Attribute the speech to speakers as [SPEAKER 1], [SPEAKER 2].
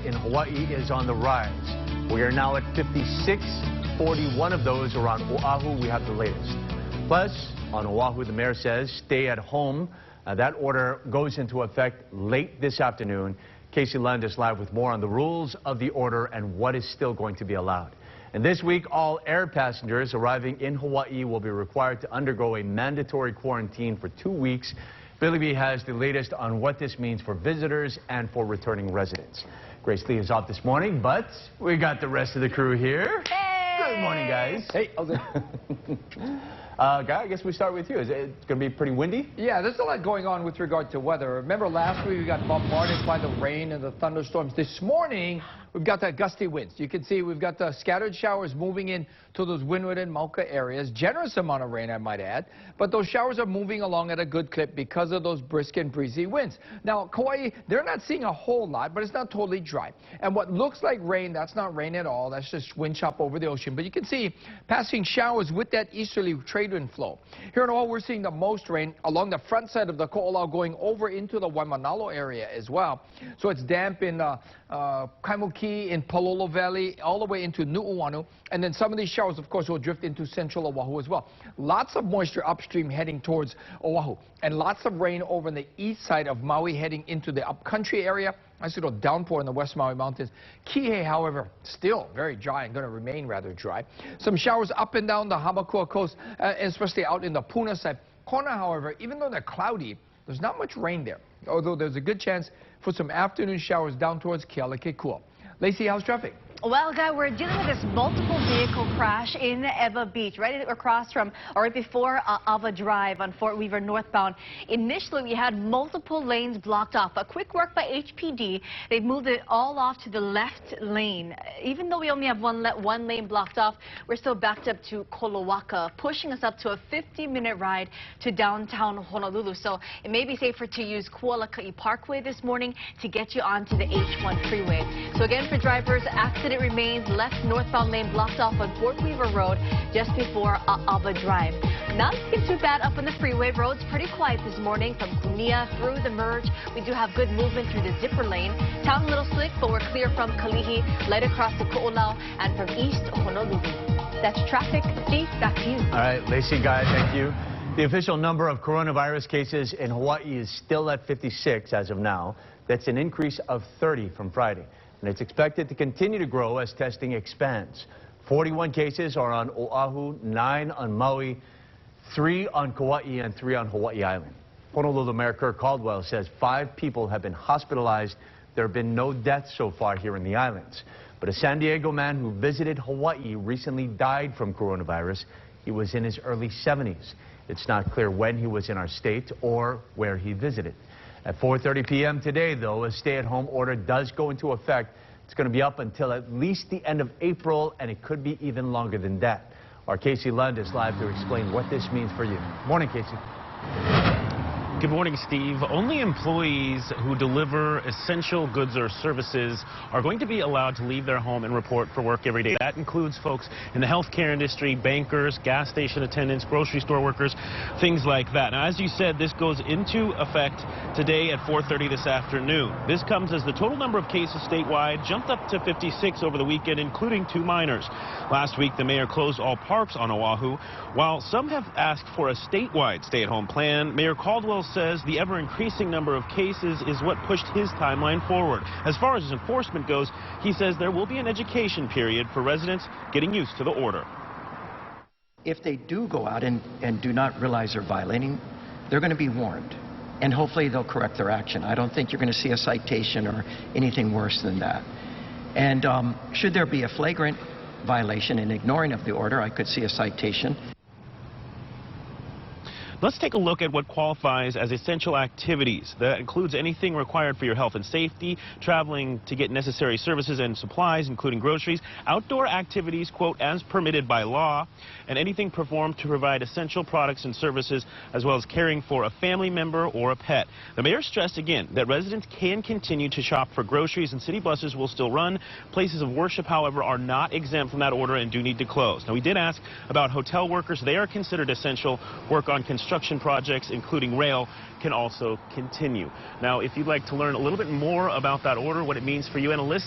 [SPEAKER 1] in Hawaii is on the rise. We are now at 56. 41 of those are on Oahu. We have the latest. Plus, on Oahu, the mayor says stay at home. That order goes into effect late this afternoon. Casey Lund is live with more on the rules of the order and what is still going to be allowed. And this week, all air passengers arriving in Hawaii will be required to undergo a mandatory quarantine for 2 weeks. Billy B has the latest on what this means for visitors and for returning residents. Grace Lee is off this morning, but we got the rest of the crew here.
[SPEAKER 2] Hey!
[SPEAKER 1] Good morning, guys.
[SPEAKER 3] Hey, how's it?
[SPEAKER 1] Guy, I guess we start with you. Is it going to be pretty windy?
[SPEAKER 3] Yeah, there's a lot going on with regard to weather. Remember last week we got bombarded by the rain and the thunderstorms. This morning we've got the gusty winds. You can see we've got the scattered showers moving in to those Windward and Mauka areas. Generous amount of rain, I might add. But those showers are moving along at a good clip because of those brisk and breezy winds. Now, Kauai, they're not seeing a whole lot, but it's not totally dry. And what looks like rain, that's not rain at all. That's just wind chop over the ocean. But you can see passing showers with that easterly trade wind flow. Here in Oahu, we're seeing the most rain along the front side of the Ko'olau going over into the Waimanalo area as well. So it's damp in Kaimuki, in Palolo Valley, all the way into Nu'uanu. And then some of these showers, of course, will drift into central Oahu as well. Lots of moisture upstream heading towards Oahu. And lots of rain over on the east side of Maui heading into the upcountry area. Nice little downpour in the West Maui Mountains. Kihei, however, still very dry and going to remain rather dry. Some showers up and down the Hamakua coast, especially out in the Puna side. Kona, however, even though they're cloudy, there's not much rain there, although there's a good chance for some afternoon showers down towards Kealakekua. Lacey, how's traffic?
[SPEAKER 2] Well, Guy, we're dealing with this multiple vehicle crash in Eva Beach, right across from, or right before Ava Drive on Fort Weaver northbound. Initially, we had multiple lanes blocked off. A quick work by HPD. They've moved it all off to the left lane. Even though we only have one lane blocked off, we're still backed up to Kolowaka, pushing us up to a 50-minute ride to downtown Honolulu. So it may be safer to use Kualakai Parkway this morning to get you onto the H1 freeway. So again, for drivers, accident remains left northbound lane blocked off on Fort Weaver Road just before Ava Drive. Not looking too bad up on the freeway. Roads pretty quiet this morning from Kunia through the merge. We do have good movement through the zipper lane. Town a little slick, but we're clear from Kalihi, light across the Ko'olau, and from east Honolulu. That's traffic. Steve, back to you.
[SPEAKER 1] All right, Lacey, Guy, thank you. The official number of coronavirus cases in Hawaii is still at 56 as of now. That's an increase of 30 from Friday. And it's expected to continue to grow as testing expands. 41 cases are on Oahu, 9 on Maui, 3 on Kauai, and 3 on Hawaii Island. Honolulu Mayor Kirk Caldwell says 5 people have been hospitalized. There have been no deaths so far here in the islands. But a San Diego man who visited Hawaii recently died from coronavirus. He was in his early 70s. It's not clear when he was in our state or where he visited. At 4:30 p.m. today, though, a stay-at-home order does go into effect. It's going to be up until at least the end of April, and it could be even longer than that. Our Casey Lund is live to explain what this means for you. Morning, Casey.
[SPEAKER 4] Good morning, Steve. Only employees who deliver essential goods or services are going to be allowed to leave their home and report for work every day. That includes folks in the healthcare industry, bankers, gas station attendants, grocery store workers, things like that. Now, as you said, this goes into effect today at 4:30 this afternoon. This comes as the total number of cases statewide jumped up to 56 over the weekend, including 2 minors. Last week, the mayor closed all parks on Oahu. While some have asked for a statewide stay-at-home plan, Mayor Caldwell says the ever-increasing number of cases is what pushed his timeline forward. As far as enforcement goes, he says there will be an education period for residents getting used to the order.
[SPEAKER 5] If they do go out and do not realize they're violating, they're going to be warned. And hopefully they'll correct their action. I don't think you're going to see a citation or anything worse than that. And should there be a flagrant violation and ignoring of the order, I could see a citation.
[SPEAKER 4] Let's take a look at what qualifies as essential activities. That includes anything required for your health and safety, traveling to get necessary services and supplies, including groceries, outdoor activities, quote, as permitted by law, and anything performed to provide essential products and services, as well as caring for a family member or a pet. The mayor stressed again that residents can continue to shop for groceries and city buses will still run. Places of worship, however, are not exempt from that order and do need to close. Now, we did ask about hotel workers. They are considered essential. Work on construction projects, including rail, can also continue. Now, if you'd like to learn a little bit more about that order, what it means for you, and a list